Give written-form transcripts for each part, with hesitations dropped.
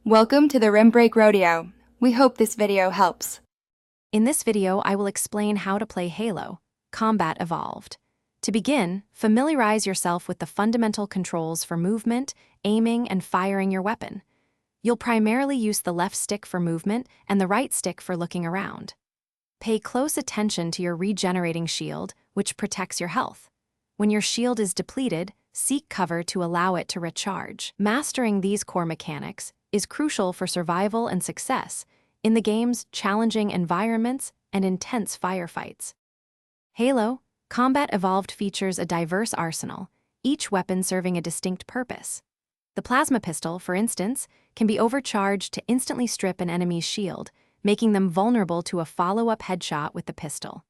Welcome to the Rim Break Rodeo. We hope this video helps. In this video, I will explain how to play Halo: Combat Evolved. To begin, familiarize yourself with the fundamental controls for movement, aiming, and firing your weapon. You'll primarily use the left stick for movement and the right stick for looking around. Pay close attention to your regenerating shield, which protects your health. When your shield is depleted, seek cover to allow it to recharge. Mastering these core mechanics is crucial for survival and success in the game's challenging environments and intense firefights. Halo: Combat Evolved features a diverse arsenal, each weapon serving a distinct purpose. The plasma pistol, for instance, can be overcharged to instantly strip an enemy's shield, making them vulnerable to a follow-up headshot with the pistol.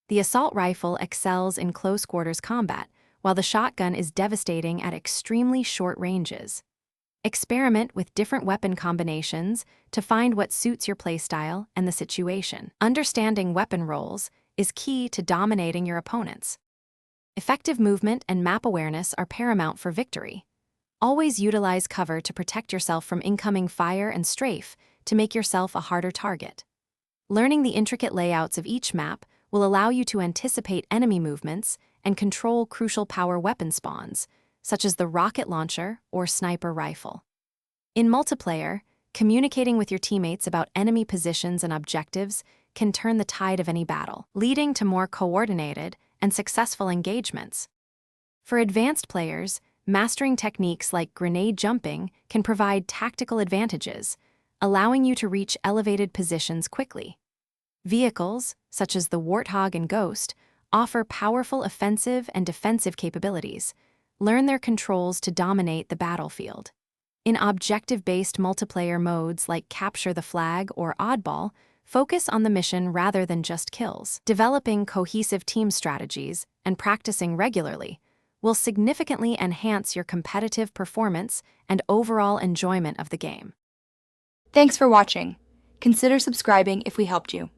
The assault rifle excels in close-quarters combat, while the shotgun is devastating at extremely short ranges. Experiment with different weapon combinations to find what suits your playstyle and the situation. Understanding weapon roles is key to dominating your opponents. Effective movement and map awareness are paramount for victory. Always utilize cover to protect yourself from incoming fire and strafe to make yourself a harder target. Learning the intricate layouts of each map will allow you to anticipate enemy movements and control crucial power weapon spawns, such as the rocket launcher or sniper rifle. In multiplayer, communicating with your teammates about enemy positions and objectives can turn the tide of any battle, leading to more coordinated and successful engagements. For advanced players, mastering techniques like grenade jumping can provide tactical advantages, allowing you to reach elevated positions quickly. Vehicles, such as the Warthog and Ghost, offer powerful offensive and defensive capabilities. Learn their controls to dominate the battlefield. In objective-based multiplayer modes like Capture the Flag or Oddball, focus on the mission rather than just kills. Developing cohesive team strategies and practicing regularly will significantly enhance your competitive performance and overall enjoyment of the game. Thanks for watching. Consider subscribing if we helped you.